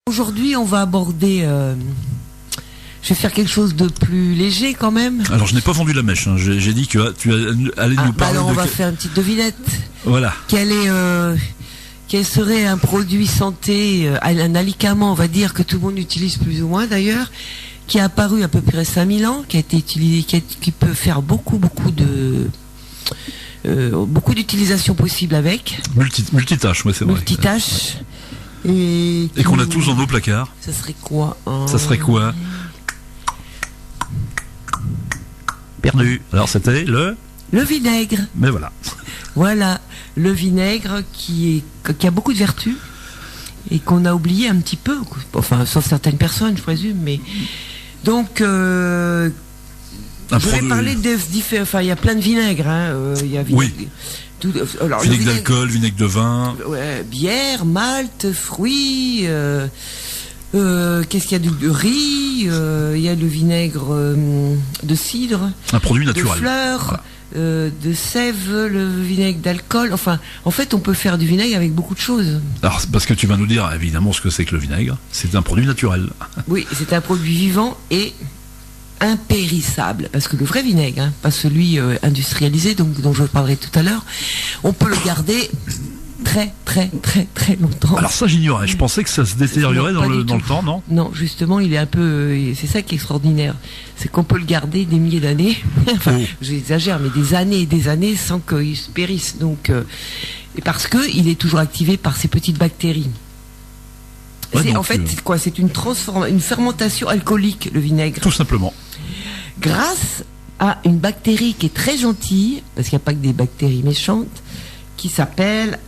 Aujourd'hui, on va aborder. Je vais faire quelque chose de plus léger quand même. Alors, je n'ai pas vendu la mèche. Hein. J'ai dit que tu allais nous parler alors on va faire une petite devinette. Voilà. Quel serait un produit santé, un alicament, on va dire, que tout le monde utilise plus ou moins d'ailleurs, qui a apparu à peu près 5000 ans, qui a été utilisé, qui peut faire beaucoup d'utilisations possibles avec. Multitâche, ouais, c'est vrai. Multitâche. Et qu'on a tous dans nos placards. Ça serait quoi Ça serait quoi? Perdu. Alors c'était le vinaigre. Mais voilà. Voilà, le vinaigre qui a beaucoup de vertus et qu'on a oublié un petit peu, enfin sauf certaines personnes, je présume, mais donc je vais parler de différents. Enfin, il y a plein de vinaigres. Il y a vinaigre. Oui. Vinaigre d'alcool, vinaigre de vin. Bière, malt, fruits. Qu'est-ce qu'il y a de riz. Il y a le vinaigre de cidre. Un produit naturel. De fleurs. Voilà. De sève, le vinaigre d'alcool. Enfin, en fait, on peut faire du vinaigre avec beaucoup de choses. Alors, parce que tu vas nous dire évidemment ce que c'est que le vinaigre. C'est un produit naturel. Oui, c'est un produit vivant et impérissable, parce que le vrai vinaigre, pas celui industrialisé, dont je parlerai tout à l'heure, on peut le garder très longtemps. Alors ça j'ignorais, je pensais que ça se détériorait dans le temps, non? Non, justement, il est un peu, c'est ça qui est extraordinaire, c'est qu'on peut le garder des milliers d'années, enfin j'exagère, mais des années et des années sans qu'il se périsse, donc et parce que il est toujours activé par ces petites bactéries. Ouais, en fait, c'est quoi? C'est une fermentation alcoolique, le vinaigre. Tout simplement. Grâce à une bactérie qui est très gentille, parce qu'il n'y a pas que des bactéries méchantes, qui s'appelle,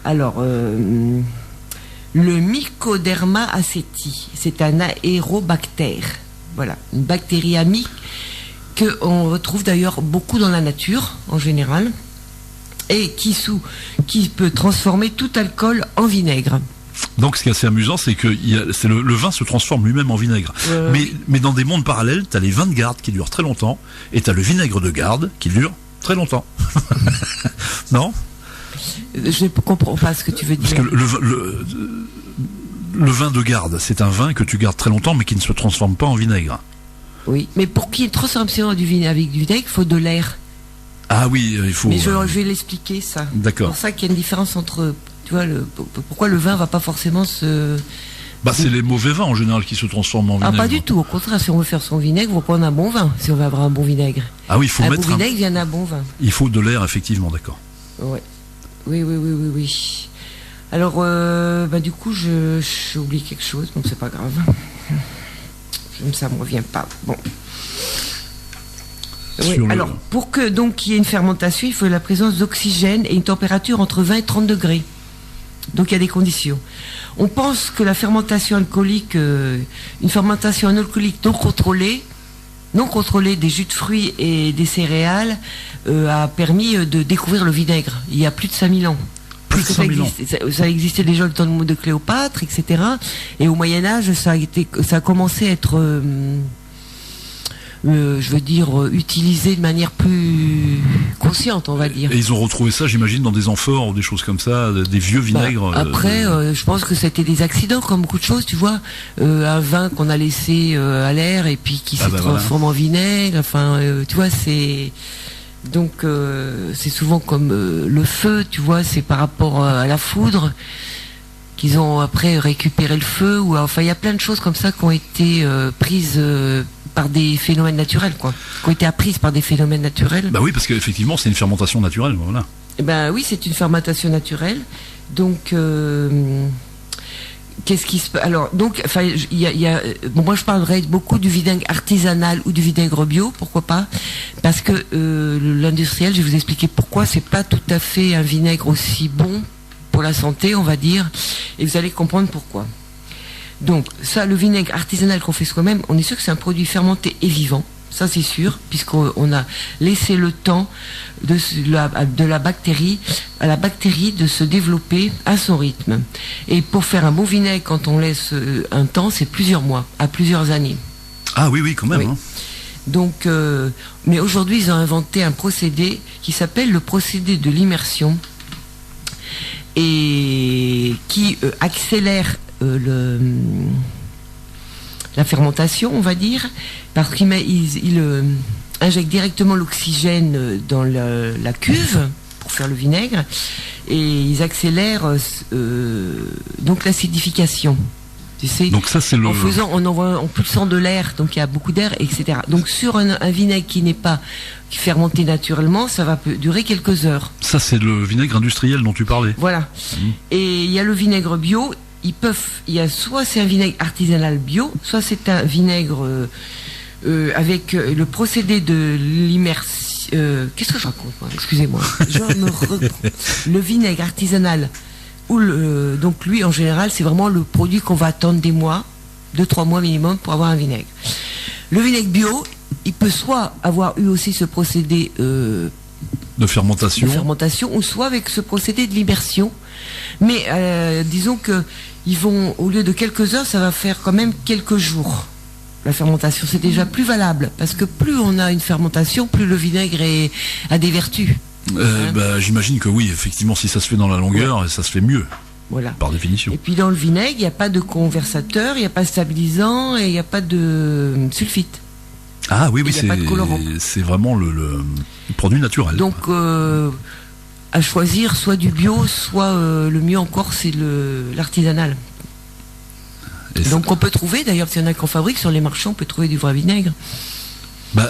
le Mycoderma aceti. C'est un aérobactère. Voilà, une bactérie amie qu'on retrouve d'ailleurs beaucoup dans la nature, en général, et qui peut transformer tout alcool en vinaigre. Donc ce qui est assez amusant, c'est que le vin se transforme lui-même en vinaigre. Mais dans des mondes parallèles, tu as les vins de garde qui durent très longtemps, et tu as le vinaigre de garde qui dure très longtemps. Non? Je ne comprends pas ce que tu veux dire. Parce que le vin de garde, c'est un vin que tu gardes très longtemps, mais qui ne se transforme pas en vinaigre. Oui, mais pour qu'il y ait une transformation avec du vinaigre, il faut de l'air. Ah oui, il faut... Mais je vais l'expliquer, ça. D'accord. C'est pour ça qu'il y a une différence entre... Tu vois, pourquoi le vin va pas forcément se... c'est les mauvais vins en général qui se transforment en vinaigre. Ah, pas du tout. Au contraire, si on veut faire son vinaigre, il faut prendre un bon vin, si on veut avoir un bon vinaigre. Ah oui, il faut mettre un bon vinaigre vient d'un bon vin. Il faut de l'air, effectivement, d'accord. Ouais. Oui. Alors, du coup, j'ai oublié quelque chose, donc c'est pas grave. Ça me revient pas. Bon. Oui, alors, pour que donc il y ait une fermentation, il faut la présence d'oxygène et une température entre 20 et 30 degrés. Donc il y a des conditions. On pense que la fermentation alcoolique, une fermentation alcoolique non contrôlée des jus de fruits et des céréales, a permis de découvrir le vinaigre. Il y a plus de 5000 ans. Plus de 5000 ans. Ça existait déjà le temps de Cléopâtre, etc. Et au Moyen-Âge, ça a commencé à être... utilisé de manière plus consciente, on va dire. Et ils ont retrouvé ça, j'imagine, dans des amphores ou des choses comme ça, des vieux vinaigres. Après, je pense que c'était des accidents, comme beaucoup de choses, tu vois. Un vin qu'on a laissé à l'air et puis qui se transforme en vinaigre. Enfin, tu vois, c'est... Donc, c'est souvent comme le feu, tu vois, c'est par rapport à la foudre qu'ils ont après récupéré le feu. Enfin, il y a plein de choses comme ça qui ont été prises... par des phénomènes naturels, qui ont été apprises par des phénomènes naturels. Bah oui, parce qu'effectivement, c'est une fermentation naturelle, voilà. Oui, c'est une fermentation naturelle. Donc, qu'est-ce qui se passe? Alors, donc, moi, je parlerai beaucoup du vinaigre artisanal ou du vinaigre bio, pourquoi pas? Parce que l'industriel, je vais vous expliquer pourquoi c'est pas tout à fait un vinaigre aussi bon pour la santé, on va dire, et vous allez comprendre pourquoi. Donc, ça, le vinaigre artisanal qu'on fait soi-même, on est sûr que c'est un produit fermenté et vivant. Ça, c'est sûr, puisqu'on a laissé le temps de la bactérie, à la bactérie de se développer à son rythme. Et pour faire un bon vinaigre, quand on laisse un temps, c'est plusieurs mois, à plusieurs années. Ah oui, quand même. Oui. Hein. Donc, mais aujourd'hui, ils ont inventé un procédé qui s'appelle le procédé de l'immersion et qui accélère la fermentation, on va dire, parce qu'il injecte directement l'oxygène dans la cuve pour faire le vinaigre, et ils accélèrent donc l'acidification. Tu sais, donc ça c'est en poussant de l'air, donc il y a beaucoup d'air, etc. Donc sur un vinaigre qui n'est pas fermenté naturellement, ça va durer quelques heures. Ça c'est le vinaigre industriel dont tu parlais. Voilà. Et il y a le vinaigre bio. Soit c'est un vinaigre artisanal bio, soit c'est un vinaigre avec le procédé de l'immersion. Qu'est-ce que je raconte, moi ? Excusez-moi. Le vinaigre artisanal. Donc lui, en général, c'est vraiment le produit qu'on va attendre des mois, 2-3 mois minimum pour avoir un vinaigre. Le vinaigre bio, il peut soit avoir eu aussi ce procédé de fermentation, ou soit avec ce procédé de l'immersion. Mais disons que au lieu de quelques heures, ça va faire quand même quelques jours. La fermentation, c'est déjà plus valable, parce que plus on a une fermentation, plus le vinaigre a des vertus. J'imagine que oui, effectivement, si ça se fait dans la longueur, ça se fait mieux. Voilà. Par définition. Et puis dans le vinaigre, il n'y a pas de conversateur, il n'y a pas de stabilisant et il n'y a pas de sulfite. Ah oui, c'est vraiment le produit naturel. Donc à choisir soit du bio, soit le mieux encore, c'est l'artisanal. Donc on peut trouver, d'ailleurs, s'il y en a qu'on fabrique sur les marchands, on peut trouver du vrai vinaigre.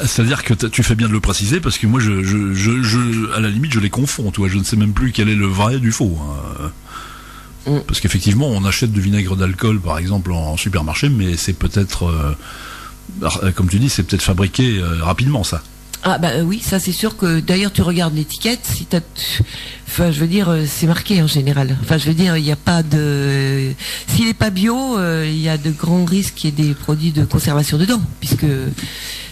C'est-à-dire que tu fais bien de le préciser, parce que moi, à la limite, je les confonds. Toi, je ne sais même plus quel est le vrai du faux. Parce qu'effectivement, on achète du vinaigre d'alcool, par exemple, en supermarché, mais c'est peut-être, comme tu dis, c'est peut-être fabriqué rapidement, ça. Ah oui, ça c'est sûr que d'ailleurs tu regardes l'étiquette, enfin je veux dire c'est marqué en général. Enfin je veux dire il n'y a pas de, s'il n'est pas bio, il y a de grands risques qu'il y ait des produits de conservation dedans, puisque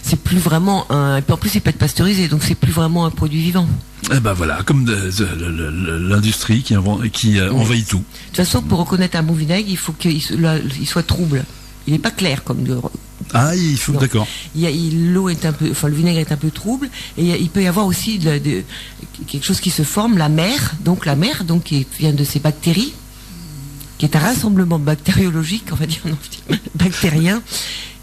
c'est plus vraiment et puis en plus il peut être pasteurisé, donc c'est plus vraiment un produit vivant. Voilà, comme l'industrie qui envahit tout. De toute façon, pour reconnaître un bon vinaigre, il faut qu'il soit trouble. Il n'est pas clair comme il faut, d'accord. L'eau est le vinaigre est un peu trouble, et il peut y avoir aussi quelque chose qui se forme, la mer, qui vient de ces bactéries, qui est un rassemblement bactériologique, on va dire, bactérien,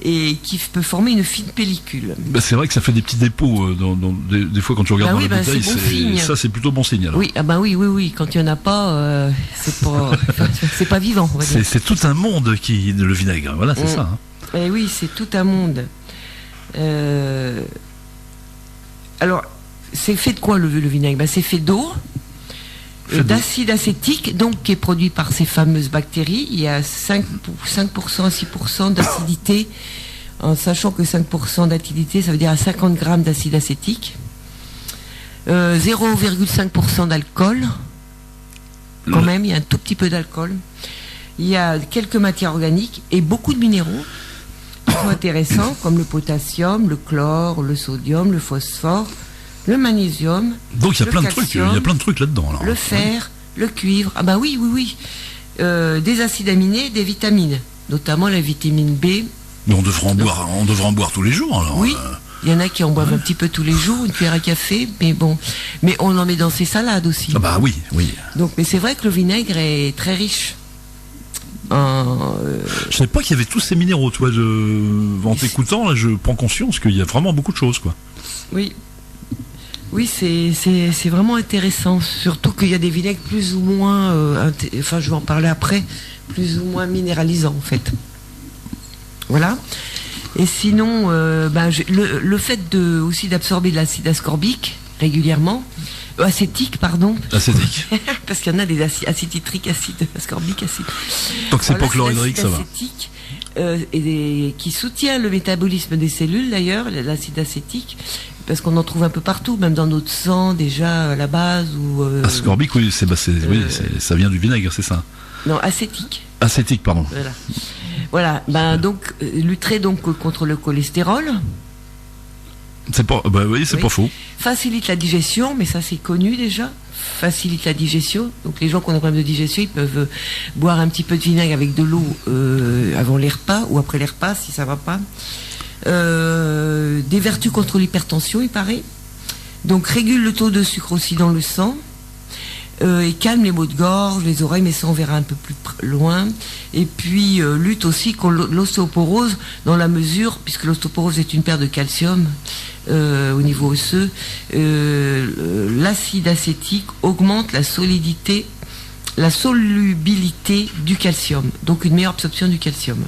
et qui peut former une fine pellicule. C'est vrai que ça fait des petits dépôts des fois quand tu regardes dans la bouteille, ça c'est plutôt bon signe. Alors. Oui, oui, quand il n'y en a pas, c'est pas vivant, on va dire. C'est tout un monde le vinaigre, voilà, c'est ça. Et oui, c'est tout un monde. Alors, c'est fait de quoi le vinaigre ? C'est fait d'eau, d'acide acétique, donc qui est produit par ces fameuses bactéries. Il y a 5% à 6% d'acidité, en sachant que 5% d'acidité, ça veut dire à 50 grammes d'acide acétique. 0,5% d'alcool. Quand même, il y a un tout petit peu d'alcool. Il y a quelques matières organiques et beaucoup de minéraux qui sont intéressants, comme le potassium, le chlore, le sodium, le phosphore, le magnésium. Donc il y a plein de trucs, là-dedans. Alors. Le fer, le cuivre. Oui. Des acides aminés, des vitamines, notamment la vitamine B. Mais on devrait en boire tous les jours. Alors. Oui. Il y en a qui en boivent un petit peu tous les jours, une cuillère à café, mais bon. Mais on en met dans ses salades aussi. Oui. Donc, mais c'est vrai que le vinaigre est très riche. Je savais pas qu'il y avait tous ces minéraux, toi. En t'écoutant, là, je prends conscience qu'il y a vraiment beaucoup de choses, quoi. Oui, c'est vraiment intéressant. Surtout qu'il y a des vinaigres plus ou moins, je vais en parler après, plus ou moins minéralisants, en fait. Voilà. Et sinon, le fait aussi d'absorber de l'acide ascorbique régulièrement, acétique, pardon. Acétique. Parce qu'il y en a des acides citriques, acide ascorbique, acide. Donc c'est pas chlorhydrique, ça va. Acétique, qui soutient le métabolisme des cellules, d'ailleurs, l'acide acétique, parce qu'on en trouve un peu partout, même dans notre sang, déjà, à la base. Ascorbique, oui, ça vient du vinaigre, c'est ça. Non, acétique. Acétique, pardon. Voilà. Donc, lutterait donc contre le cholestérol. C'est pas faux. Facilite la digestion, mais ça c'est connu déjà. Facilite la digestion. Donc les gens qui ont des problèmes de digestion, ils peuvent boire un petit peu de vinaigre avec de l'eau avant les repas ou après les repas si ça va pas. Des vertus contre l'hypertension, il paraît. Donc régule le taux de sucre aussi dans le sang. Et calme les maux de gorge, les oreilles, mais ça on verra un peu plus loin. Et puis lutte aussi contre l'ostéoporose dans la mesure, puisque l'ostéoporose est une perte de calcium au niveau osseux, l'acide acétique augmente la solubilité du calcium, donc une meilleure absorption du calcium.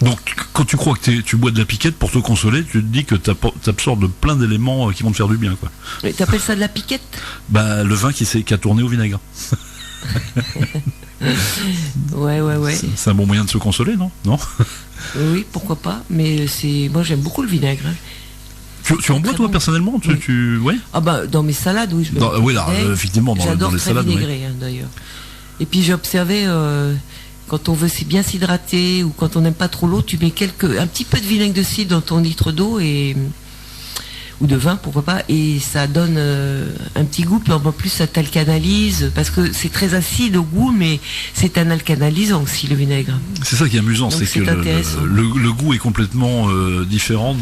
Donc, quand tu crois que tu bois de la piquette pour te consoler, tu te dis que tu absorbes plein d'éléments qui vont te faire du bien, quoi. Tu appelles ça de la piquette ? Bah, le vin qui a tourné au vinaigre. Ouais. C'est un bon moyen de se consoler, non ? Non ? Oui, pourquoi pas. Mais moi, j'aime beaucoup le vinaigre. Tu en bois, toi, personnellement ? Oui. Ouais ? Ah bah, dans mes salades, oui. Oui, là, effectivement, dans les salades. J'adore très vinaigré, d'ailleurs. Et puis, j'ai observé... quand on veut bien s'hydrater ou quand on n'aime pas trop l'eau, tu mets un petit peu de vinaigre de cidre dans ton litre d'eau ou de vin, pourquoi pas, et ça donne un petit goût. Puis en plus, ça t'alcanalise parce que c'est très acide au goût, mais c'est un alcanalisant aussi, le vinaigre. C'est ça qui est amusant, c'est que le goût est complètement différent.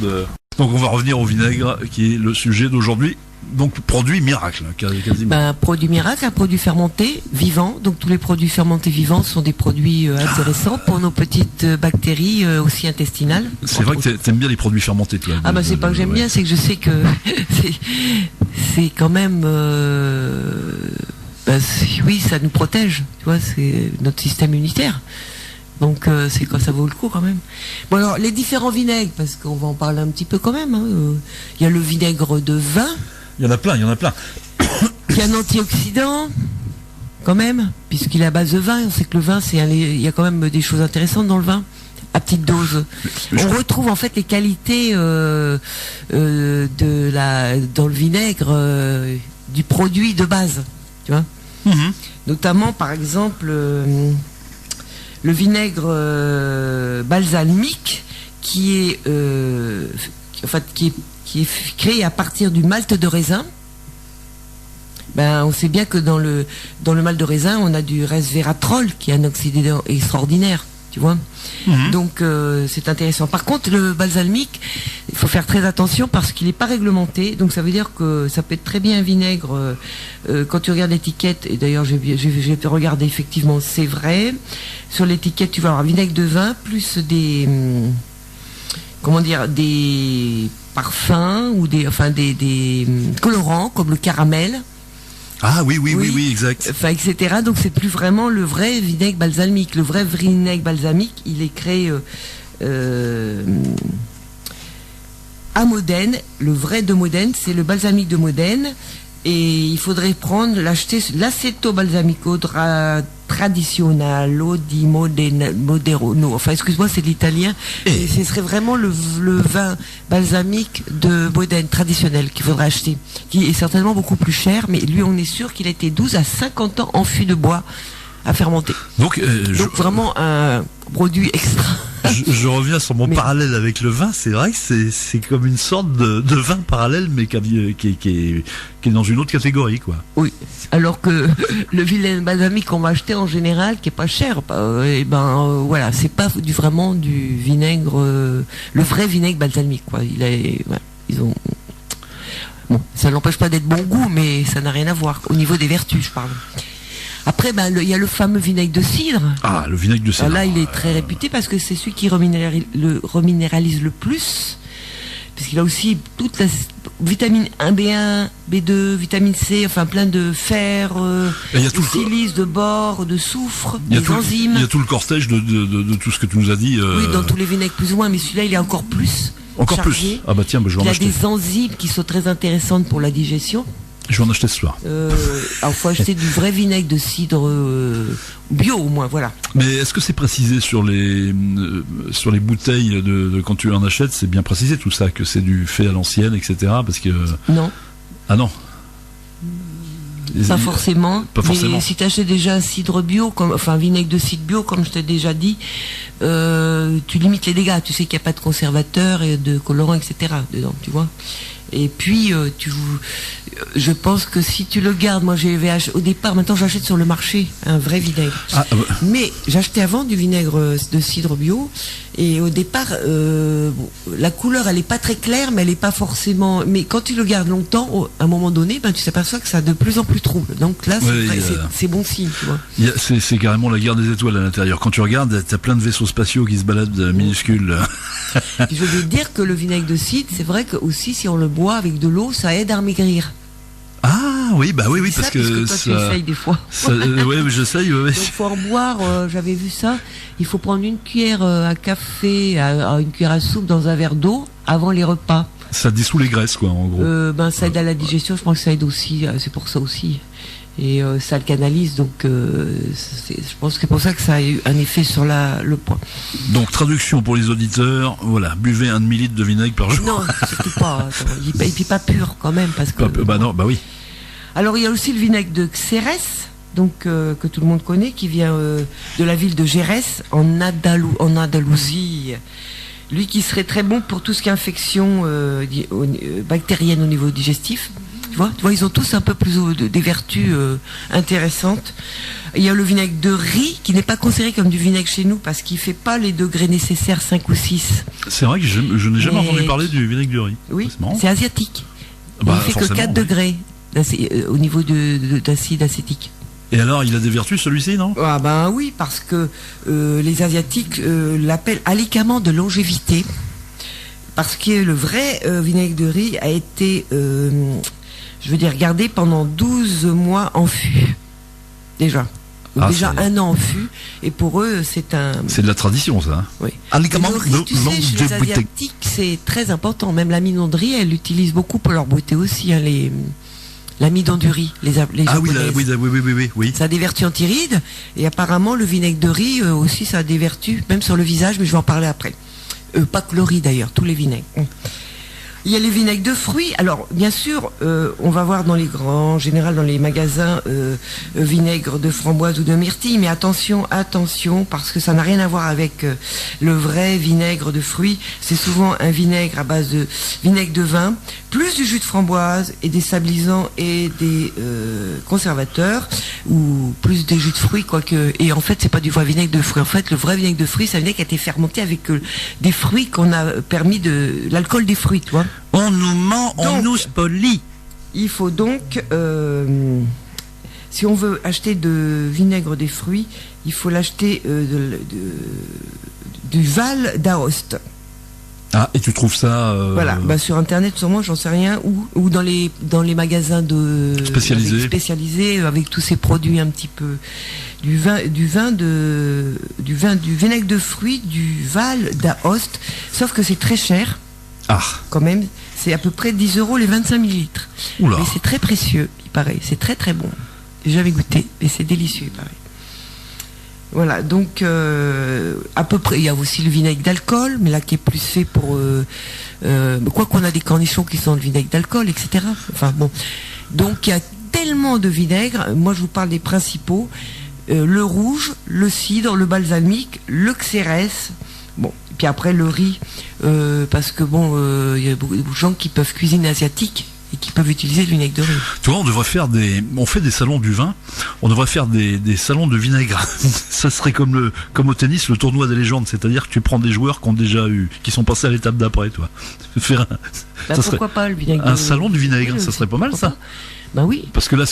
Donc on va revenir au vinaigre, qui est le sujet d'aujourd'hui. Donc produit miracle, quasiment. Produit miracle, un produit fermenté, vivant. Donc tous les produits fermentés vivants sont des produits intéressants pour nos petites bactéries aussi intestinales. C'est vrai que t'aimes bien les produits fermentés, toi. C'est pas que j'aime bien, c'est que je sais que c'est quand même... oui, ça nous protège, tu vois, c'est notre système immunitaire. Donc c'est quoi, ça vaut le coup quand même. Bon alors les différents vinaigres, parce qu'on va en parler un petit peu quand même. Il y a le vinaigre de vin. Il y en a plein. Il y a un antioxydant, quand même, puisqu'il est à base de vin. On sait que le vin, il y a quand même des choses intéressantes dans le vin, à petite dose. On retrouve en fait les qualités dans le vinaigre du produit de base, tu vois. Mm-hmm. Notamment, par exemple, le vinaigre balsamique qui est créé à partir du malt de raisin. On sait bien que dans le malt de raisin, on a du resveratrol qui est un oxydant extraordinaire, tu vois. Mm-hmm. Donc c'est intéressant. Par contre, le balsamique, il faut faire très attention parce qu'il n'est pas réglementé. Donc ça veut dire que ça peut être très bien un vinaigre quand tu regardes l'étiquette. Et d'ailleurs, j'ai regardé effectivement, c'est vrai. Sur l'étiquette, tu vas avoir vinaigre de vin plus des parfums ou des colorants comme le caramel. Ah oui, exact. Etc. Donc c'est plus vraiment le vrai vinaigre balsamique. Le vrai vinaigre balsamique, il est créé à Modène. Le vrai de Modène, c'est le balsamique de Modène. Et il faudrait l'acheter l'acetobalsamico tradizionale di Moderno. Enfin, excuse-moi, c'est de l'italien. Et ce serait vraiment le vin balsamique de Modène traditionnel qu'il faudrait acheter, qui est certainement beaucoup plus cher, mais lui, on est sûr qu'il a été 12 à 50 ans en fût de bois à fermenter. Donc vraiment un produit extra. Je reviens sur mon parallèle avec le vin. C'est vrai que c'est comme une sorte de vin parallèle, mais qui est dans une autre catégorie, quoi. Oui. Alors que le vinaigre balsamique qu'on va acheter en général, qui est pas cher, voilà, c'est pas vraiment du vinaigre, le vrai vinaigre balsamique, quoi. Ça n'empêche pas d'être bon goût, mais ça n'a rien à voir au niveau des vertus, je parle. Après, il y a le fameux vinaigre de cidre. Ah, le vinaigre de cidre. Alors là, il est très réputé parce que c'est celui qui reminéralise le plus. Parce qu'il a aussi toute la vitamine 1, B1, B2, vitamine C, enfin plein de fer, de silice, de bore, de soufre, des enzymes. Il y a tout le cortège de tout ce que tu nous as dit. Oui, dans tous les vinaigres plus ou moins, mais celui-là, il est encore plus. Encore chargé. Plus. Ah bah tiens, je vais en acheter. Il y a des enzymes qui sont très intéressantes pour la digestion. Je vais en acheter ce soir. Alors, faut acheter du vrai vinaigre de cidre bio au moins, voilà. Mais est-ce que c'est précisé sur les bouteilles de quand tu en achètes, c'est bien précisé tout ça, que c'est du fait à l'ancienne, etc. Parce que non. Ah non. Pas forcément. Pas forcément. Mais si tu achètes déjà un cidre bio, un vinaigre de cidre bio, comme je t'ai déjà dit, tu limites les dégâts. Tu sais qu'il n'y a pas de conservateur et de colorant, etc. dedans, tu vois. Et puis, Je pense que si tu le gardes, moi au départ, maintenant j'achète sur le marché un vrai vinaigre. Mais j'achetais avant du vinaigre de cidre bio, et au départ, la couleur elle est pas très claire, mais elle est pas forcément. Mais quand tu le gardes longtemps, à un moment donné, tu t'aperçois que ça a de plus en plus trouble. Donc là, c'est bon signe, tu vois. C'est carrément la guerre des étoiles à l'intérieur. Quand tu regardes, t'as plein de vaisseaux spatiaux qui se baladent minuscules. Je veux dire que le vinaigre de cidre, c'est vrai que aussi si on le boit avec de l'eau, ça aide à maigrir. Ah oui, parce que toi, tu essayes des fois. Oui, j'essaye. Ouais. Donc faut en boire. J'avais vu ça. Il faut prendre une cuillère à café, une cuillère à soupe dans un verre d'eau avant les repas. Ça dissout les graisses, quoi, en gros. Ça aide à la digestion. Je pense que ça aide aussi. C'est pour ça aussi. Et ça le canalise. Donc, je pense que c'est pour ça que ça a eu un effet sur le poids. Donc, traduction pour les auditeurs. Voilà, buvez 1 demi-litre de vinaigre par jour. Non, surtout pas. Et puis pas pur quand même, parce que. Oui. Alors il y a aussi le vinaigre de Xérès, donc que tout le monde connaît, qui vient de la ville de Gérès en Andalousie. Lui qui serait très bon pour tout ce qui est infection bactérienne au niveau digestif. Tu vois, ils ont tous un peu plus des vertus intéressantes. Il y a le vinaigre de riz qui n'est pas considéré comme du vinaigre chez nous parce qu'il fait pas les degrés nécessaires 5 ou 6. C'est vrai que je n'ai jamais entendu parler du vinaigre de riz. Oui, c'est asiatique. Il fait que 4 degrés au niveau d'acide acétique. Et alors, il a des vertus celui-ci, non? Oui, parce que les Asiatiques l'appellent alicament de longévité. Parce que le vrai vinaigre de riz a été, gardé pendant 12 mois en fût. Déjà. Déjà 1 an en fût. Et pour eux, c'est de la tradition, ça. Hein. Oui. Alicament de longévité. Chez les Asiatiques, c'est très important. Même l'amidon de riz, elle l'utilise beaucoup pour leur beauté aussi, hein, l'amidon du riz, les oui. Ça a des vertus antirides, et apparemment le vinaigre de riz aussi ça a des vertus, même sur le visage, mais je vais en parler après. Pas que le riz d'ailleurs, tous les vinaigres. Il y a les vinaigres de fruits. Alors, bien sûr, on va voir en général dans les magasins, vinaigre de framboise ou de myrtille, mais attention, parce que ça n'a rien à voir avec le vrai vinaigre de fruits. C'est souvent un vinaigre à base de vinaigre de vin, plus du jus de framboise et des stabilisants et des conservateurs, ou plus des jus de fruits, quoique. Et en fait, c'est pas du vrai vinaigre de fruits. En fait, le vrai vinaigre de fruits, c'est un vinaigre qui a été fermenté avec des fruits qu'on a permis l'alcool des fruits, tu vois. On nous ment, on nous spolie. Il faut donc, si on veut acheter de vinaigre des fruits, il faut l'acheter du Val d'Aoste. Ah, et tu trouves ça Voilà, sur internet sûrement, j'en sais rien, ou dans les magasins spécialisés avec tous ces produits un petit peu du vinaigre de fruits du Val d'Aoste, sauf que c'est très cher. Quand même, c'est à peu près 10 € les 25 millilitres. Oula. Mais c'est très précieux, il paraît. C'est très très bon. J'ai jamais goûté, mais c'est délicieux, il paraît. Voilà, donc à peu près, il y a aussi le vinaigre d'alcool, mais là qui est plus fait pour quoi qu'on a des cornichons qui sont de vinaigre d'alcool, etc. Enfin bon, donc il y a tellement de vinaigres. Moi, je vous parle des principaux le rouge, le cidre, le balsamique, le xérès. Bon, et puis après le riz, parce que il y a beaucoup de gens qui peuvent cuisiner asiatique et qui peuvent utiliser le vinaigre de riz. Tu vois, on fait des salons du vin, on devrait faire des salons de vinaigre. Ça serait comme au tennis, le tournoi des légendes, c'est-à-dire que tu prends des joueurs qui sont passés à l'étape d'après, toi. Pourquoi pas le vinaigre un salon du vinaigre, ça serait pas mal, ça. Bah oui. Parce que là,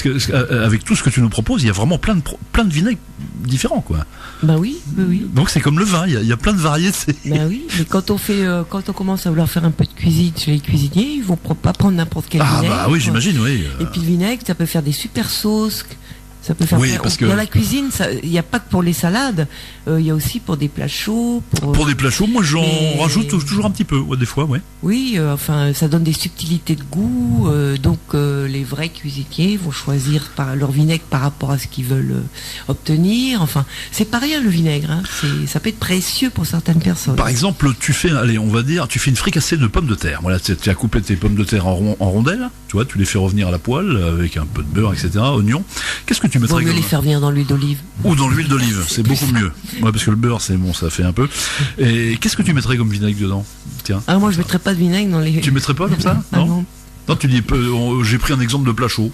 avec tout ce que tu nous proposes, il y a vraiment plein de vinaigres différents, quoi. Bah oui. Donc c'est comme le vin, il y a plein de variétés. Bah oui, mais quand on commence à vouloir faire un peu de cuisine chez les cuisiniers, ils vont pas prendre n'importe quel vinaigre. Ah bah oui, j'imagine, oui. Et puis le vinaigre, ça peut faire des super sauces. Ça peut faire parce que dans la cuisine, il n'y a pas que pour les salades, il y a aussi pour des plats chauds. Pour des plats chauds, moi j'en rajoute toujours un petit peu, des fois, ouais. Oui, ça donne des subtilités de goût, donc les vrais cuisiniers vont choisir leur vinaigre par rapport à ce qu'ils veulent obtenir. Enfin, c'est pas rien le vinaigre, hein. Ça peut être précieux pour certaines personnes. Par exemple, tu fais une fricassée de pommes de terre. Voilà, tu as coupé tes pommes de terre en rondelles, tu vois, tu les fais revenir à la poêle avec un peu de beurre, etc., oignons. Qu'est-ce que tu mettrais? Vaut mieux les faire venir dans l'huile d'olive. Ou dans l'huile d'olive, c'est beaucoup mieux. Ouais, parce que le beurre, c'est bon, ça fait un peu. Et qu'est-ce que tu mettrais comme vinaigre dedans? Tiens. Ah, moi, je mettrais pas de vinaigre dans les. Tu mettrais pas comme ça? Non. Non, tu dis, j'ai pris un exemple de plat chaud.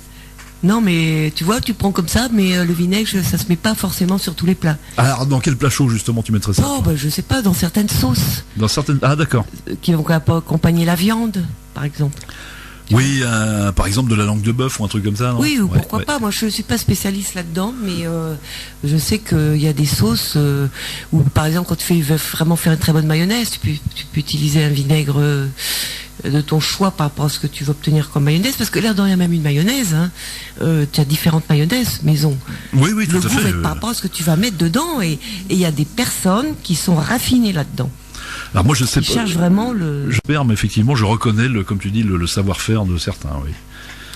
Non, mais tu vois, tu prends comme ça, mais le vinaigre, ça se met pas forcément sur tous les plats. Alors, dans quel plat chaud, justement, tu mettrais ça? Oh, bah, je sais pas, dans certaines sauces. Dans certaines... Ah, d'accord. Qui vont accompagner la viande, par exemple. Oui, par exemple de la langue de bœuf ou un truc comme ça, non? Oui, ou pourquoi pas. Moi, je suis pas spécialiste là-dedans, mais je sais qu'il y a des sauces où, par exemple, quand tu veux vraiment faire une très bonne mayonnaise, tu peux utiliser un vinaigre de ton choix par rapport à ce que tu veux obtenir comme mayonnaise, parce que l'air de rien, même une mayonnaise, hein, tu as différentes mayonnaises maison. Oui, oui, tout à fait. Le goût va être par rapport à ce que tu vas mettre dedans, et il y a des personnes qui sont raffinées là-dedans. Alors moi je sais pas. Cherche vraiment le. Je perds, mais effectivement je reconnais comme tu dis le savoir-faire de certains, oui.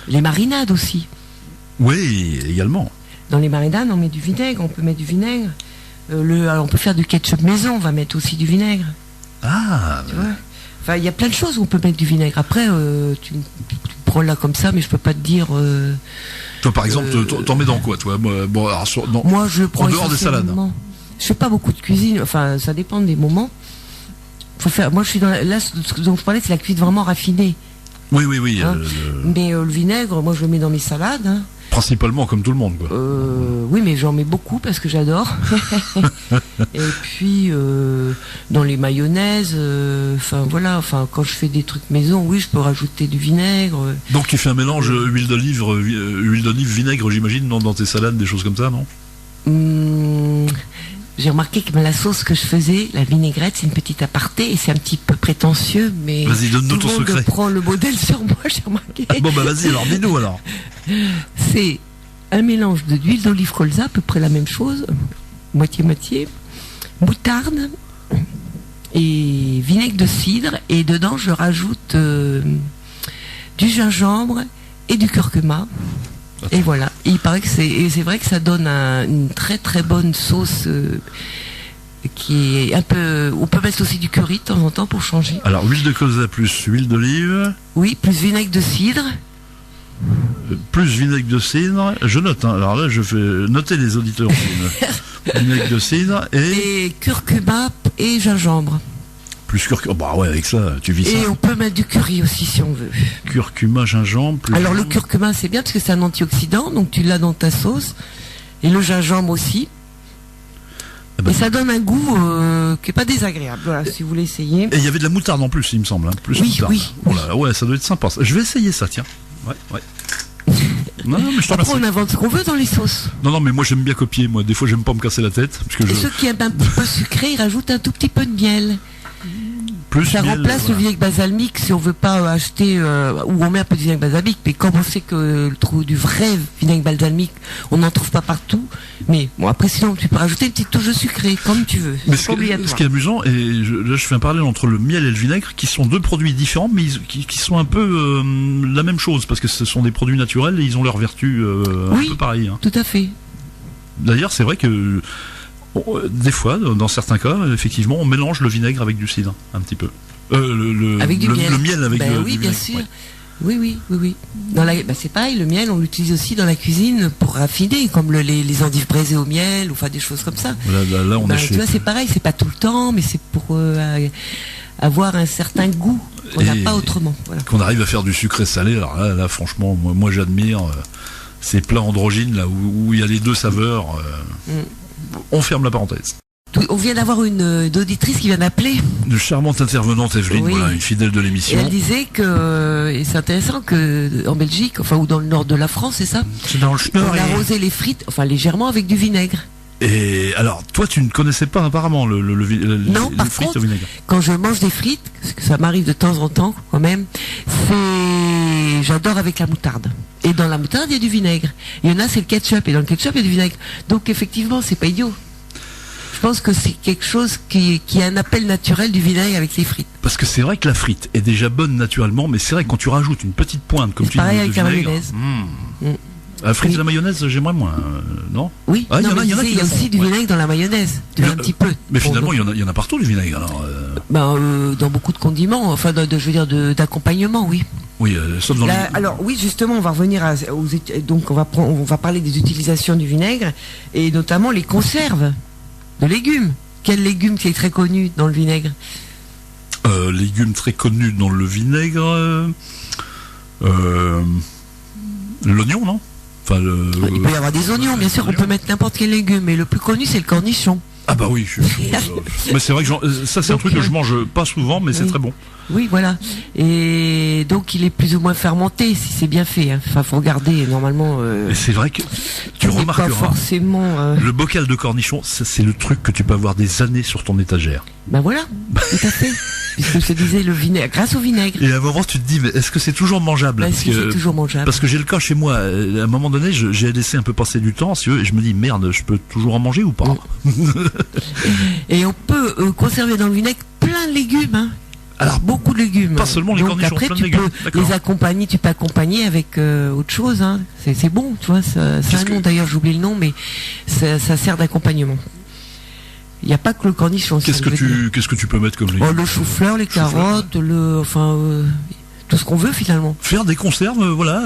Les marinades aussi. Oui, également. Dans les marinades, on met du vinaigre, on peut mettre du vinaigre. Alors on peut faire du ketchup maison, on va mettre aussi du vinaigre. Ah. Tu vois. Enfin, il y a plein de choses où on peut mettre du vinaigre. Après, tu prends là comme ça, mais je peux pas te dire. Toi, par exemple, t'en mets dans quoi, toi? Bon, alors, moi, je prends en dehors des salades. Je fais pas beaucoup de cuisine. Enfin, ça dépend des moments. Faut faire. Moi, je suis là. Ce dont je parlais, c'est la cuisine vraiment raffinée. Oui, oui, oui. Hein, mais le vinaigre, moi, je le mets dans mes salades. Hein. Principalement comme tout le monde, quoi. Oui, mais j'en mets beaucoup parce que j'adore. Et puis dans les mayonnaises, enfin voilà, enfin quand je fais des trucs maison, oui, je peux rajouter du vinaigre. Donc tu fais un mélange huile d'olive, vinaigre, j'imagine, dans tes salades, des choses comme ça, non? J'ai remarqué que la sauce que je faisais, la vinaigrette, c'est une petite aparté et c'est un petit peu prétentieux, mais vas-y, donne-nous ton secret. Prends le modèle sur moi, j'ai remarqué. Ah bon, bah vas-y, alors dis-nous alors. C'est un mélange d'huile d'olive colza, à peu près la même chose, moitié-moitié, moutarde et vinaigre de cidre, et dedans je rajoute du gingembre et du curcuma. Et voilà, et il paraît que c'est vrai que ça donne une très très bonne sauce qui est un peu. On peut mettre aussi du curry de temps en temps pour changer. Alors huile de colza plus huile d'olive. Oui, plus vinaigre de cidre. Plus vinaigre de cidre. Je note. Hein. Alors là, je fais noter les auditeurs. Vinaigre de cidre et curcuma et gingembre. Plus curcuma, bah ouais, avec ça, tu vis ça. Et on peut mettre du curry aussi si on veut. Curcuma, gingembre. Alors le curcuma c'est bien parce que c'est un antioxydant, donc tu l'as dans ta sauce. Et le gingembre aussi. Et ça donne un goût qui est pas désagréable. Voilà, si vous voulez essayer. Et il y avait de la moutarde en plus, il me semble. Hein. Plus oui, moutarde. Oui. Oh là là, ouais, ça doit être sympa. Je vais essayer ça, tiens. Ouais, ouais. Non, mais je te remercie. Après, on invente ce qu'on veut dans les sauces. Non, mais moi j'aime bien copier. Moi, des fois, j'aime pas me casser la tête. Parce que ceux qui aiment un petit peu sucré, ils rajoutent un tout petit peu de miel. Plus ça miel, remplace le vinaigre balsamique si on veut pas acheter ou on met un peu de vinaigre balsamique, mais comme on sait que du vrai vinaigre balsamique on n'en trouve pas partout, mais bon après sinon tu peux rajouter une petite touche de sucré comme tu veux. Mais ce qui est amusant, et là je fais un parallèle entre le miel et le vinaigre qui sont deux produits différents mais qui sont un peu la même chose parce que ce sont des produits naturels et ils ont leurs vertus un peu pareilles. Hein. Tout à fait. D'ailleurs c'est vrai que des fois, dans certains cas, effectivement, on mélange le vinaigre avec du cidre, un petit peu. Avec du miel. Le miel avec oui, du bien vinaigre. sûr. Ouais. Oui. C'est pareil, le miel, on l'utilise aussi dans la cuisine pour raffiner, comme les endives braisées au miel, ou enfin des choses comme ça. Là, on est tu vois, c'est pareil, c'est pas tout le temps, mais c'est pour avoir un certain goût qu'on n'a pas autrement. Voilà. Qu'on arrive à faire du sucré salé, alors là franchement, moi j'admire ces plats androgynes là où il y a les deux saveurs. On ferme la parenthèse. On vient d'avoir une auditrice qui vient d'appeler. Une charmante intervenante, Evelyne, oui. Voilà, une fidèle de l'émission. Et elle disait que, et c'est intéressant que en Belgique, enfin ou dans le nord de la France, c'est ça? C'est dans le nord. On arrosait les frites, enfin légèrement avec du vinaigre. Et alors, toi, tu ne connaissais pas apparemment non, les par frites contre, au vinaigre. Quand je mange des frites, parce que ça m'arrive de temps en temps quand même, j'adore avec la moutarde. Et dans la moutarde, il y a du vinaigre. Il y en a, c'est le ketchup, et dans le ketchup, il y a du vinaigre. Donc effectivement, c'est pas idiot. Je pense que c'est quelque chose qui est un appel naturel du vinaigre avec les frites. Parce que c'est vrai que la frite est déjà bonne naturellement, mais c'est vrai que quand tu rajoutes une petite pointe, comme tu dis, pareil avec de la vinaigre, mayonnaise. La frite et la mayonnaise, j'aimerais moins, non? Oui, il y a aussi du vinaigre dans la mayonnaise, tu vois, un petit peu. Mais finalement, il y en a partout du vinaigre. Alors, dans beaucoup de condiments, enfin, je veux dire, d'accompagnement, oui. Oui, sauf dans alors oui, justement, on va revenir donc on va parler des utilisations du vinaigre et notamment les conserves de légumes. Quel légume qui est très connu dans le vinaigre? Légumes très connus dans le vinaigre. L'oignon, non? Enfin, il peut y avoir des oignons, bien sûr, on peut mettre n'importe quel légume, mais le plus connu c'est le cornichon. Ah bah oui, mais c'est vrai que ça c'est un truc que je mange pas souvent, mais c'est très bon. Oui, voilà. Et donc il est plus ou moins fermenté si c'est bien fait. Hein. Enfin, faut regarder normalement. Et c'est vrai que tu remarqueras. Pas forcément. Le bocal de cornichons, c'est le truc que tu peux avoir des années sur ton étagère. Ben voilà, tout à fait. Puisque je te disais le vinaigre, grâce au vinaigre. Et à un moment tu te dis, mais est-ce que c'est toujours mangeable? Parce que c'est toujours mangeable. Parce que j'ai le cas chez moi. À un moment donné, j'ai laissé un peu passer du temps, si tu veux, et je me dis merde, je peux toujours en manger ou pas? Et on peut conserver dans le vinaigre plein de légumes. Hein. Alors beaucoup de légumes. Pas seulement les cornichons, après, plein de légumes. Tu peux accompagner avec autre chose. Hein. C'est bon, tu vois. C'est un nom d'ailleurs, j'oublie le nom, mais ça sert d'accompagnement. Il n'y a pas que le cornichon. Qu'est-ce que tu peux mettre comme légumes? Le chou-fleur, les carottes, tout ce qu'on veut finalement. Faire des conserves, voilà.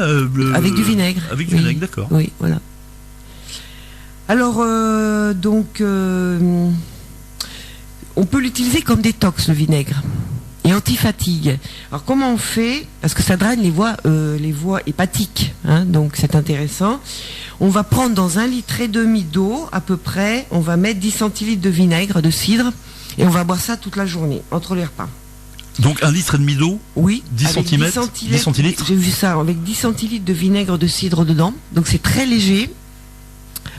Avec du vinaigre. Avec du vinaigre, d'accord. Oui, voilà. Alors, on peut l'utiliser comme détox, le vinaigre, et anti-fatigue. Alors, comment on fait? Parce que ça draine les voies hépatiques, hein, donc c'est intéressant. On va prendre dans 1,5 litre d'eau, à peu près, on va mettre 10 centilitres de vinaigre, de cidre, et on va boire ça toute la journée, entre les repas. Donc 1,5 litre d'eau? Oui. 10 centilitres? J'ai vu ça, avec 10 centilitres de vinaigre de cidre dedans, donc c'est très léger.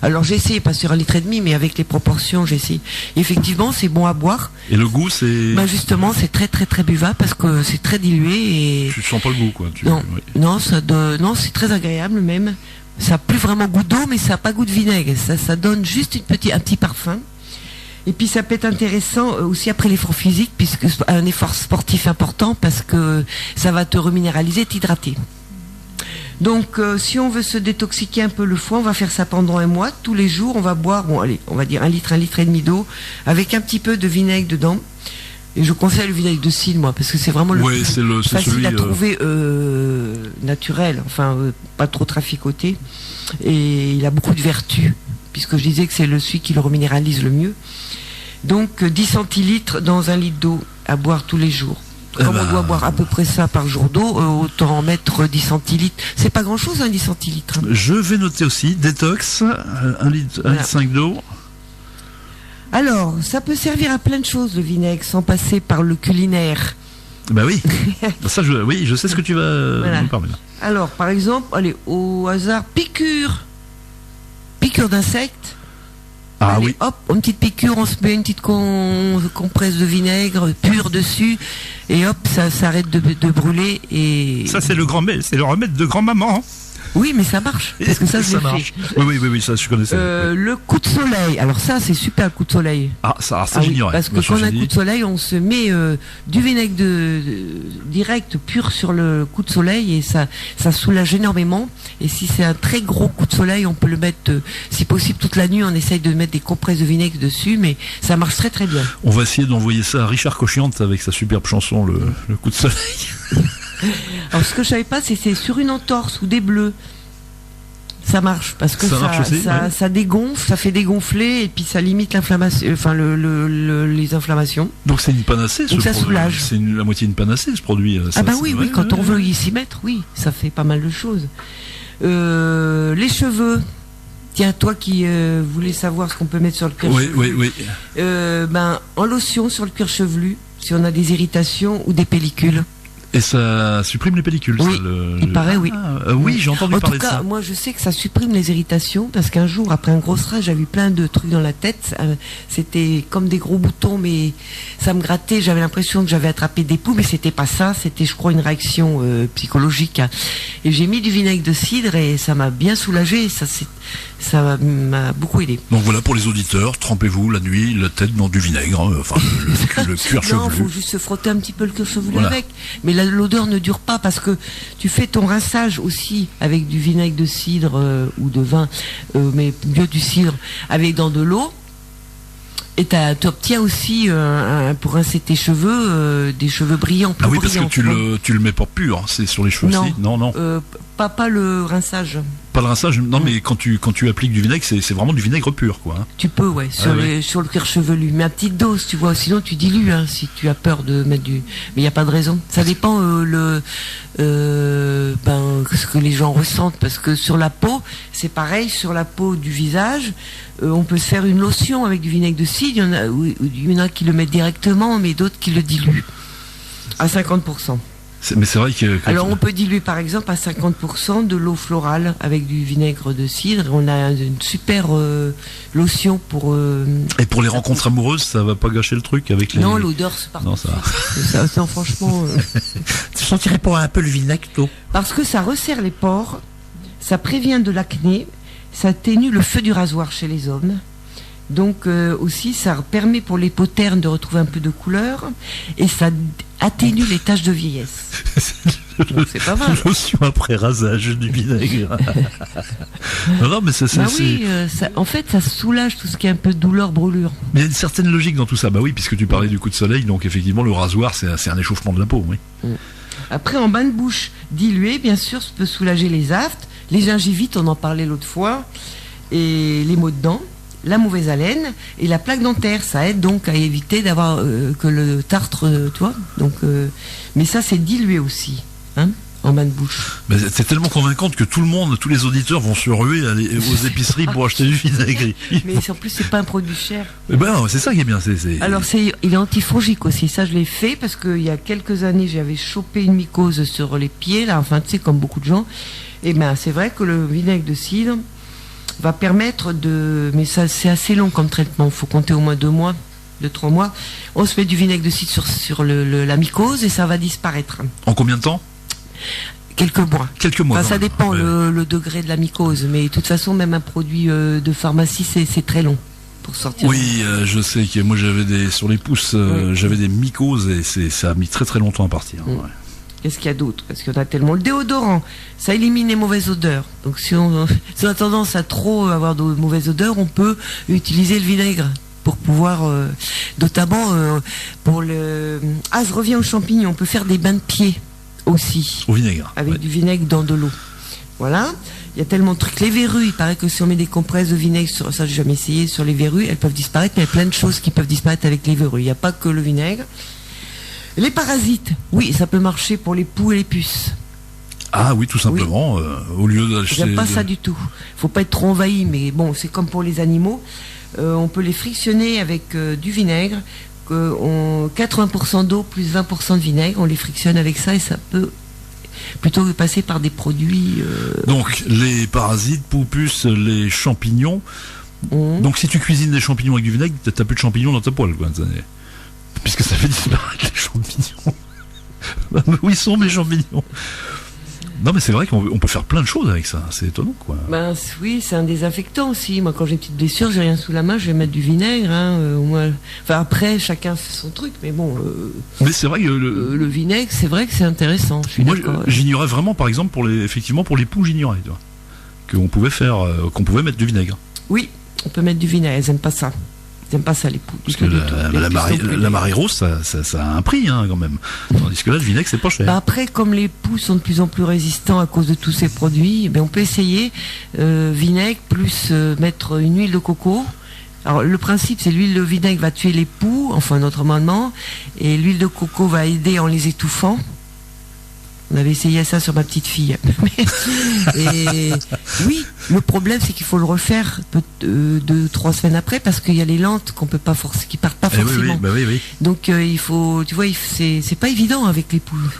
Alors j'ai essayé, pas sur 1,5 litre, mais avec les proportions, j'ai essayé. Effectivement, c'est bon à boire. Et le goût, c'est... Ben justement, c'est très très très buvable parce que c'est très dilué et... Tu sens pas le goût, quoi. Non, c'est très agréable même. Ça n'a plus vraiment goût d'eau, mais ça n'a pas goût de vinaigre. Ça donne juste un petit parfum. Et puis ça peut être intéressant aussi après l'effort physique, puisque un effort sportif important, parce que ça va te reminéraliser, t'hydrater. Donc, si on veut se détoxiquer un peu le foie, on va faire ça pendant 1 mois. Tous les jours, on va boire, on va dire 1 litre et demi d'eau, avec un petit peu de vinaigre dedans. Et je conseille le vinaigre de cidre, moi, parce que c'est vraiment le facile à trouver naturel, pas trop traficoté. Et il a beaucoup de vertus, puisque je disais que c'est celui qui le reminéralise le mieux. Donc, 10 centilitres dans 1 litre d'eau à boire tous les jours. Comme on doit boire à peu près ça par jour d'eau, autant en mettre 10 centilitres. C'est pas grand chose, 10 centilitres. Je vais noter aussi, détox, 1,5 litre d'eau. Alors, ça peut servir à plein de choses, le vinaigre, sans passer par le culinaire. Bah oui. Ça, je sais ce que tu vas nous parler là. Alors, par exemple, allez, au hasard, piqûre d'insectes. Ah allez, oui. Hop, une petite piqûre, on se met une petite compresse de vinaigre pur dessus, et hop, ça s'arrête de brûler. Et ça, c'est le remède de grand-maman. Oui, mais ça marche. Parce que ça marche. Oui, ça je connaissais. Le coup de soleil. Alors ça, c'est super, le coup de soleil. Ah, ça j'ignorais. Parce que quand on a un coup de soleil, on se met du vinaigre direct, pur sur le coup de soleil, et ça soulage énormément. Et si c'est un très gros coup de soleil, on peut le mettre, si possible, toute la nuit. On essaye de mettre des compresses de vinaigre dessus, mais ça marche très très bien. On va essayer d'envoyer ça à Richard Cochiante avec sa superbe chanson, le coup de soleil. Alors ce que je savais pas, c'est sur une entorse ou des bleus. Ça marche parce que ça dégonfle, ça fait dégonfler et puis ça limite l'inflammation, les inflammations. Donc c'est une panacée. Donc ça soulage. C'est la moitié d'une panacée ce produit. Oui, quand on veut y s'y mettre, oui, ça fait pas mal de choses. Les cheveux. Tiens, toi qui voulais savoir ce qu'on peut mettre sur le cuir chevelu. Oui. En lotion sur le cuir chevelu, si on a des irritations ou des pellicules. Et ça supprime les pellicules. Oui, il paraît, oui. Oui, j'ai entendu parler de ça. En tout cas, moi je sais que ça supprime les irritations, parce qu'un jour, après un gros stress, j'avais eu plein de trucs dans la tête. C'était comme des gros boutons, mais ça me grattait. J'avais l'impression que j'avais attrapé des poux, mais c'était pas ça. C'était, je crois, une réaction psychologique. Et j'ai mis du vinaigre de cidre et ça m'a bien soulagé. Ça m'a beaucoup aidé. Donc voilà, pour les auditeurs, trempez-vous la nuit la tête dans du vinaigre, le cuir chevelu. Non, il faut juste se frotter un petit peu le cuir chevelu avec. Mais l'odeur ne dure pas parce que tu fais ton rinçage aussi avec du vinaigre de cidre ou de vin, mais mieux du cidre, avec dans de l'eau. Et tu obtiens aussi, pour rincer tes cheveux, des cheveux brillants. Parce que tu le mets pas pur, c'est sur les cheveux aussi. Non. pas le rinçage. Pas le rinçage, non, mais quand tu appliques du vinaigre, c'est vraiment du vinaigre pur, quoi. Hein. Tu peux, ouais, sur le cuir chevelu, mais à petite dose, tu vois. Sinon, tu dilues, hein, si tu as peur de mettre du. Mais il n'y a pas de raison. Ça dépend ce que les gens ressentent, parce que sur la peau, c'est pareil. Sur la peau du visage, on peut se faire une lotion avec du vinaigre de cidre. Il y en a qui le mettent directement, mais d'autres qui le diluent à 50%. Mais c'est vrai que... Alors on peut diluer par exemple à 50% de l'eau florale avec du vinaigre de cidre. On a une super lotion pour... Et pour les rencontres amoureuses, ça va pas gâcher le truc avec les... Non, l'odeur c'est parti. Non, ça... non, franchement... Tu sentirais pas un peu le vinaigre, toi? Parce que ça resserre les pores, ça prévient de l'acné, ça atténue le feu du rasoir chez les hommes. Donc aussi, ça permet pour les peaux ternes de retrouver un peu de couleur et ça atténue les taches de vieillesse. Donc, c'est pas mal. Lotion après rasage du vinaigre. Non, mais c'est oui, en fait, ça soulage tout ce qui est un peu de douleur, brûlure. Mais il y a une certaine logique dans tout ça. Bah oui, puisque tu parlais du coup de soleil, donc effectivement, le rasoir, c'est un échauffement de la peau, oui. Après, en bain de bouche dilué, bien sûr, ça peut soulager les aftes, les gingivites, on en parlait l'autre fois, et les maux de dents. La mauvaise haleine et la plaque dentaire, ça aide donc à éviter d'avoir que le tartre, tu vois. Donc, mais ça c'est dilué aussi, hein, en bain de bouche. Mais c'est tellement convaincante que tout le monde, tous les auditeurs vont se ruer aux épiceries pour acheter du vinaigre. Mais en plus c'est pas un produit cher. Eh ben c'est ça qui est bien. Alors il est antifongique aussi. Ça je l'ai fait parce qu'il y a quelques années j'avais chopé une mycose sur les pieds là. Enfin tu sais comme beaucoup de gens. Et ben c'est vrai que le vinaigre de cidre va permettre de... Mais ça, c'est assez long comme traitement. Il faut compter au moins 2 mois, 2-3 mois. On se met du vinaigre de cidre sur la mycose et ça va disparaître. En combien de temps? Quelques mois. Quelques mois. Enfin, ça dépend le degré de la mycose. Mais de toute façon, même un produit de pharmacie, c'est très long pour sortir. Oui, je sais que moi, sur les pouces, j'avais des mycoses et ça a mis très très longtemps à partir. Ouais. Qu'est-ce qu'il y a d'autre? Parce qu'on a tellement... Le déodorant, ça élimine les mauvaises odeurs. Donc si on a tendance à trop avoir de mauvaises odeurs, on peut utiliser le vinaigre pour pouvoir... notamment pour le... Ah, je reviens aux champignons. On peut faire des bains de pieds aussi. Au vinaigre. Avec du vinaigre dans de l'eau. Voilà. Il y a tellement de trucs. Les verrues, il paraît que si on met des compresses de vinaigre, ça j'ai jamais essayé, sur les verrues, elles peuvent disparaître. Mais il y a plein de choses qui peuvent disparaître avec les verrues. Il n'y a pas que le vinaigre. Les parasites, oui, ça peut marcher pour les poux et les puces. Ah oui, tout simplement, au lieu d'acheter... J'aime pas ça du tout. Faut pas être trop envahi, mais bon, c'est comme pour les animaux. On peut les frictionner avec du vinaigre, 80% d'eau plus 20% de vinaigre, on les frictionne avec ça et ça peut plutôt passer par des produits... Donc, les parasites, poux, puces, les champignons. Donc, si tu cuisines des champignons avec du vinaigre, t'as plus de champignons dans ta poêle, quoi. Puisque ça fait disparaître les champignons. Où ils sont mes champignons? Non mais c'est vrai qu'on peut faire plein de choses avec ça, c'est étonnant quoi. Ben oui, c'est un désinfectant aussi. Moi quand j'ai une petite blessure, j'ai rien sous la main, je vais mettre du vinaigre. Enfin après, chacun fait son truc, mais bon. Mais c'est vrai que le vinaigre, c'est vrai que c'est intéressant. Moi j'ignorais vraiment, par exemple pour les poux, j'ignorais qu'on pouvait qu'on pouvait mettre du vinaigre. Oui, on peut mettre du vinaigre. Elles aiment pas ça. J'aime pas ça les poux. Parce que la marée rose, ça a un prix hein, quand même. Tandis que là, le vinaigre, c'est pas cher. Bah après, comme les poux sont de plus en plus résistants à cause de tous ces produits, on peut essayer vinaigre plus mettre une huile de coco. Alors le principe, c'est l'huile de vinaigre va tuer les poux, enfin notre amendement, et l'huile de coco va aider en les étouffant. On avait essayé ça sur ma petite fille. Et oui, le problème c'est qu'il faut le refaire 2-3 semaines après parce qu'il y a les lentes qu'on peut pas forcer, qui partent pas forcément. Oui. Donc il faut, tu vois, c'est pas évident avec les poules.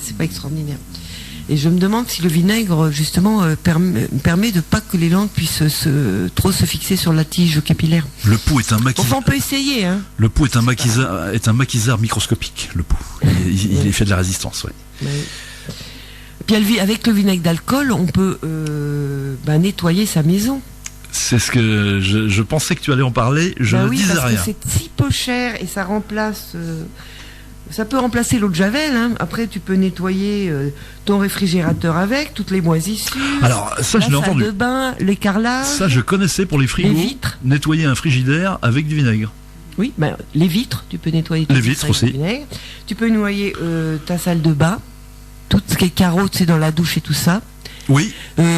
C'est pas extraordinaire. Et je me demande si le vinaigre justement permet de pas que les lentes puissent trop se fixer sur la tige capillaire. Le pouls est un maquisard. Enfin, on peut essayer. Hein. Le pouls est un maquisard microscopique. Le pouls. Il fait de la résistance. Ouais. Puis avec le vinaigre d'alcool, on peut nettoyer sa maison. C'est ce que je pensais que tu allais en parler. Je ne disais rien. Parce que c'est si peu cher et ça remplace. Ça peut remplacer l'eau de javel. Hein. Après, tu peux nettoyer ton réfrigérateur avec toutes les moisissures. Alors ça, je l'ai entendu. La salle de bain, les carrelages. Ça, je connaissais pour les frigos. Les vitres. Nettoyer un frigidaire avec du vinaigre. Oui, les vitres, tu peux nettoyer. Les vitres aussi. Tu peux nettoyer ta salle de bain. tout ce qui est carreaux, tu sais, dans la douche et tout ça. Oui.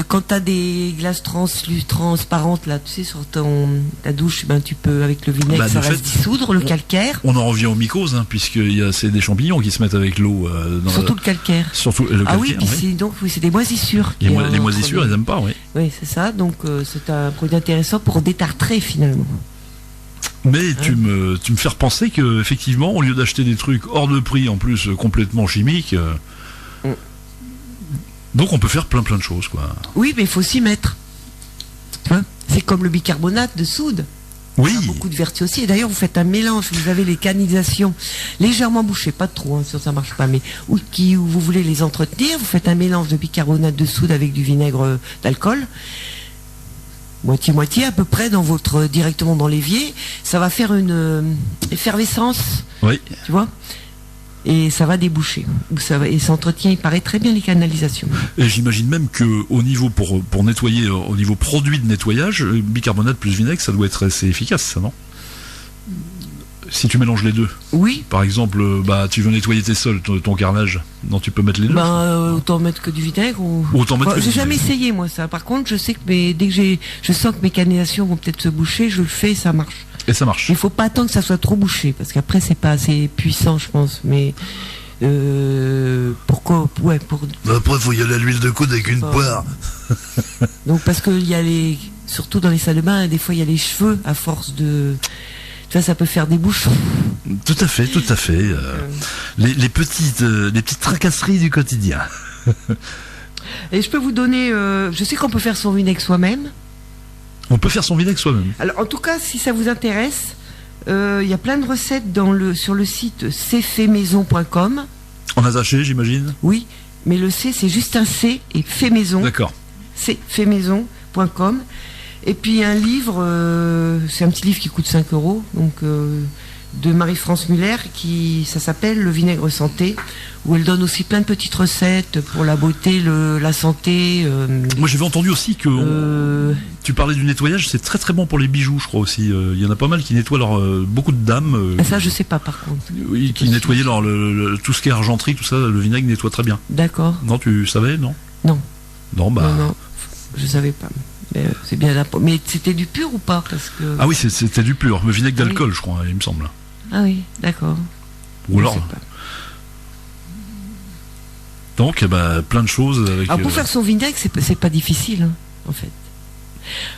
Quand tu as des glaces transparentes là, tu sais, sur ta douche, ben tu peux avec le vinaigre, ça va se dissoudre, le calcaire. On en revient aux mycoses, hein, puisqu'il c'est des champignons qui se mettent avec l'eau. Surtout le calcaire. Surtout le calcaire. Ah oui, puis c'est des moisissures. Les moisissures, ils n'aiment pas, oui. Oui, c'est ça. Donc c'est un produit intéressant pour détartrer finalement. Mais tu me fais repenser que effectivement, au lieu d'acheter des trucs hors de prix, en plus complètement chimiques. Donc on peut faire plein de choses, quoi. Oui, mais il faut s'y mettre. C'est comme le bicarbonate de soude. Oui. Il y a beaucoup de vertus aussi. Et d'ailleurs, vous faites un mélange. Vous avez les canalisations légèrement bouchées, pas trop, hein, sinon ça marche pas. Mais où vous voulez les entretenir, vous faites un mélange de bicarbonate de soude avec du vinaigre d'alcool. Moitié-moitié à peu près directement dans l'évier. Ça va faire une effervescence. Oui. Tu vois ? Et ça va déboucher. Et ça entretient, il paraît, très bien les canalisations. Et j'imagine même que au niveau pour nettoyer, au niveau produit de nettoyage, bicarbonate plus vinaigre, ça doit être assez efficace, ça, non? Si tu mélanges les deux. Oui. Par exemple, tu veux nettoyer tes sols, ton carrelage, non, tu peux mettre les deux. Autant mettre que du vinaigre. J'ai jamais essayé moi ça. Par contre, je sais que dès que je sens que mes canalisations vont peut-être se boucher, je le fais et ça marche. Et ça marche. Il faut pas attendre que ça soit trop bouché, parce qu'après c'est pas assez puissant, je pense. Mais pourquoi? Ouais, après, faut y aller à l'huile de coude avec une poire. Donc parce que surtout dans les salles de bain, des fois il y a les cheveux à force de. Ça peut faire des bouchons. Tout à fait. Les petites tracasseries du quotidien. Et je peux vous donner. Je sais qu'on peut faire son vinaigre soi-même. On peut faire son vinaigre soi-même. Alors, en tout cas, si ça vous intéresse, il y a plein de recettes sur le site cfaitmaison.com. En attaché, j'imagine. Oui, mais le C, c'est juste un C et fait maison. D'accord. cfaitmaison.com. Et puis un livre, c'est un petit livre qui coûte 5 €, donc de Marie-France Muller, ça s'appelle Le vinaigre santé, où elle donne aussi plein de petites recettes pour la beauté, la santé. Moi j'avais entendu aussi que tu parlais du nettoyage, c'est très très bon pour les bijoux, je crois aussi. Il y en a pas mal qui nettoient beaucoup de dames. Ça je sais pas par contre. Oui, qui nettoyaient tout ce qui est argenterie, tout ça, le vinaigre nettoie très bien. D'accord. Non, tu savais, non? Non. Non, Non, je savais pas. C'est bien d'apprendre. Mais c'était du pur ou pas? Ah oui, c'était du pur. Le vinaigre d'alcool, je crois, il me semble. Ah oui, d'accord. Ou alors. Donc, plein de choses. Alors pour faire son vinaigre, c'est pas difficile, hein, en fait.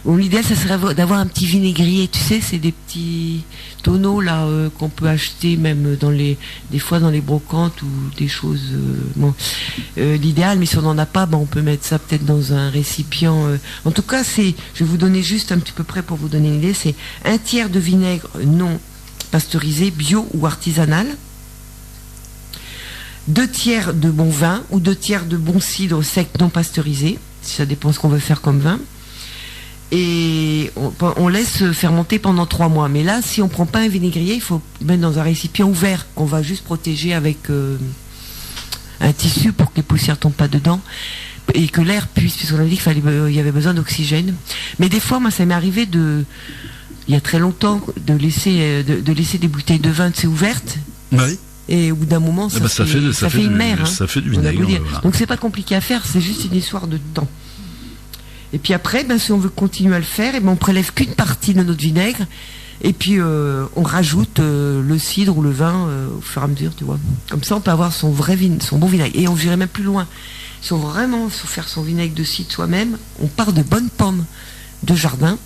Bon, l'idéal, ça serait d'avoir un petit vinaigrier. Tu sais, c'est des petits tonneaux là qu'on peut acheter même des fois dans les brocantes ou des choses. L'idéal, mais si on n'en a pas, on peut mettre ça peut-être dans un récipient. En tout cas, je vais vous donner juste un petit peu près pour vous donner une idée. C'est 1/3 de vinaigre non pasteurisé, bio ou artisanal. 2/3 de bon vin ou 2/3 de bon cidre sec non pasteurisé. Ça dépend ce qu'on veut faire comme vin. Et on laisse fermenter pendant 3 mois. Mais là, si on prend pas un vinaigrier, il faut mettre dans un récipient ouvert qu'on va juste protéger avec un tissu pour que les poussières tombent pas dedans et que l'air puisse, puisqu'on a dit qu'il y avait besoin d'oxygène. Mais des fois, moi, ça m'est arrivé il y a très longtemps, de laisser des bouteilles de vin ouvertes. Oui. Et au bout d'un moment, ça fait une mer. Ça fait du vinaigre. Voilà. Donc c'est pas compliqué à faire, c'est juste une histoire de temps. Et puis après, si on veut continuer à le faire, on prélève qu'une partie de notre vinaigre, et puis on rajoute le cidre ou le vin au fur et à mesure, tu vois. Comme ça, on peut avoir son bon vinaigre. Et on irait même plus loin. Si on veut vraiment faire son vinaigre de cidre soi-même, on part de bonnes pommes de jardin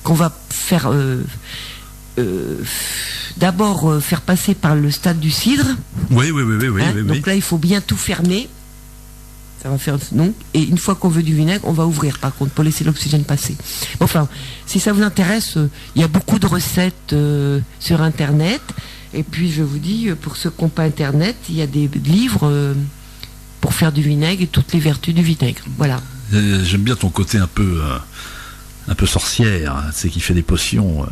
qu'on va faire d'abord faire passer par le stade du cidre. Oui. Donc là, il faut bien tout fermer. Ça va faire non. Et une fois qu'on veut du vinaigre, on va ouvrir par contre pour laisser l'oxygène passer. Enfin, si ça vous intéresse, il y a beaucoup de recettes sur Internet. Et puis je vous dis, pour ceux qui n'ont pas Internet, il y a des livres pour faire du vinaigre et toutes les vertus du vinaigre. Voilà. J'aime bien ton côté un peu sorcière, c'est qui fait des potions.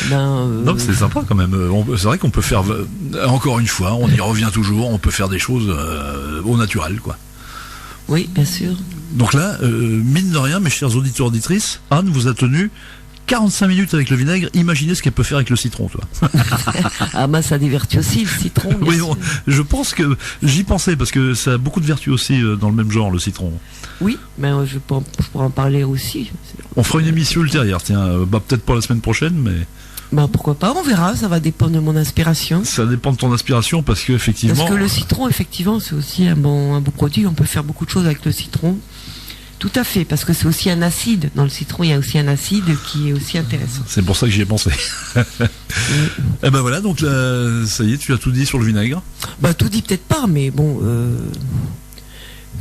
Non, c'est sympa quand même. C'est vrai qu'on peut faire, encore une fois, on y revient toujours, on peut faire des choses au naturel, quoi. Oui, bien sûr. Donc là, mine de rien, mes chers auditeurs auditrices, Anne vous a tenu 45 minutes avec le vinaigre, imaginez ce qu'elle peut faire avec le citron, toi. Ah bah ça a des vertus aussi, le citron. bien Oui, sûr. je pense que j'y pensais parce que ça a beaucoup de vertus aussi dans le même genre, le citron. Oui, mais je pourrais en parler aussi. On fera une émission ultérieure, tiens, peut-être pas la semaine prochaine, mais Bah pourquoi pas, on verra, ça va dépendre de mon inspiration. ça dépend de ton inspiration parce que effectivement. Parce que le citron, effectivement, c'est aussi un bon produit, on peut faire beaucoup de choses avec le citron. Tout à fait, parce que c'est aussi un acide. Dans le citron, il y a aussi un acide qui est aussi intéressant. C'est pour ça que j'y ai pensé. Et ben voilà, donc là, ça y est, tu as tout dit sur le vinaigre. Bah tout dit peut-être pas, mais bon,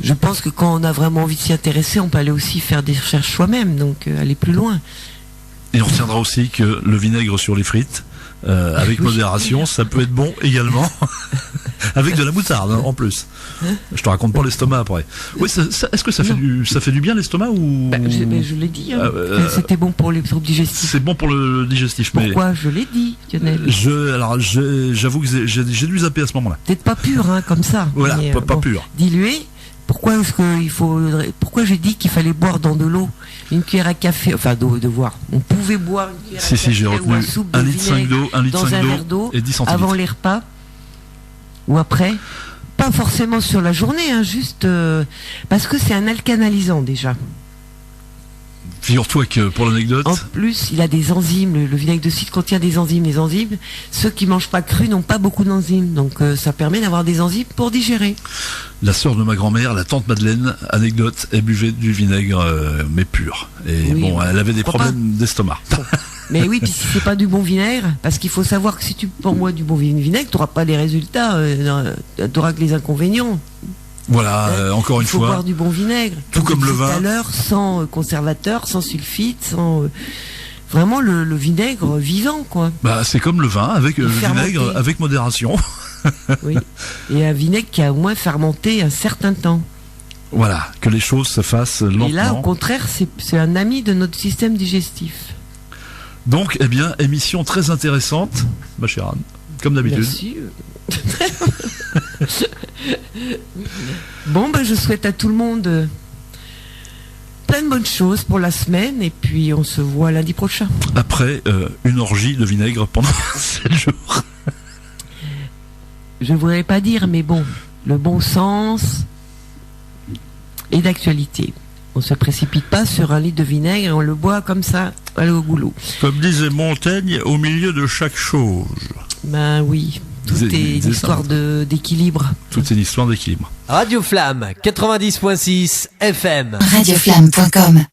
je pense que quand on a vraiment envie de s'y intéresser, on peut aller aussi faire des recherches soi-même, donc aller plus loin. Et on retiendra aussi que le vinaigre sur les frites, avec modération, ça peut être bon également. Avec de la moutarde en plus. Je te raconte pas l'estomac après. Oui, est-ce que ça fait du bien l'estomac ou je l'ai dit, hein, que c'était bon pour les troubles digestifs. C'est bon pour le digestif. Pourquoi je l'ai dit, Lionel? J'avoue que j'ai dû zapper à ce moment-là. Peut-être pas pur, hein, comme ça. Voilà, mais, pas pur. Dilué. Pourquoi j'ai dit qu'il fallait boire dans de l'eau une cuillère à café, enfin de boire. On pouvait boire une cuillère à café j'ai retenu ou un soupe de 1,5 litre vinaigre dans un verre d'eau et 10 centilitres. avant les repas ou après. Pas forcément sur la journée, hein, juste parce que c'est un alcanalisant déjà. Figure-toi que pour l'anecdote. En plus, il a des enzymes. Le vinaigre de cidre contient des enzymes. Les enzymes, ceux qui mangent pas cru n'ont pas beaucoup d'enzymes. Donc ça permet d'avoir des enzymes pour digérer. La sœur de ma grand-mère, la tante Madeleine, anecdote, elle buvait du vinaigre mais pur. Et oui, bon, elle avait des problèmes d'estomac. Bon. Mais oui, puis si c'est pas du bon vinaigre, parce qu'il faut savoir que si tu prends moi du bon vinaigre, tu n'auras pas les résultats, tu auras que les inconvénients. Voilà, encore une fois. Il faut boire du bon vinaigre. Tout comme le vin. Tout à l'heure, sans conservateur, sans sulfite, sans vraiment le vinaigre vivant, quoi. Bah, c'est comme le vin avec le vinaigre avec modération. Oui. Et un vinaigre qui a au moins fermenté un certain temps. Voilà, que les choses se fassent lentement. Et là, au contraire, c'est un ami de notre système digestif. Donc, eh bien, émission très intéressante, ma chère Anne, comme d'habitude. Merci. Bon, ben, je souhaite à tout le monde plein de bonnes choses pour la semaine et puis on se voit lundi prochain. Après une orgie de vinaigre pendant 7 jours. Je ne voudrais pas dire, mais bon, le bon sens est d'actualité. On ne se précipite pas sur un litre de vinaigre et on le boit comme ça, aller au goulot. Comme disait Montaigne, au milieu de chaque chose. Ben oui, tout est une histoire d'équilibre. Tout est une histoire d'équilibre. Radio Flamme 90.6 FM. Radioflamme.com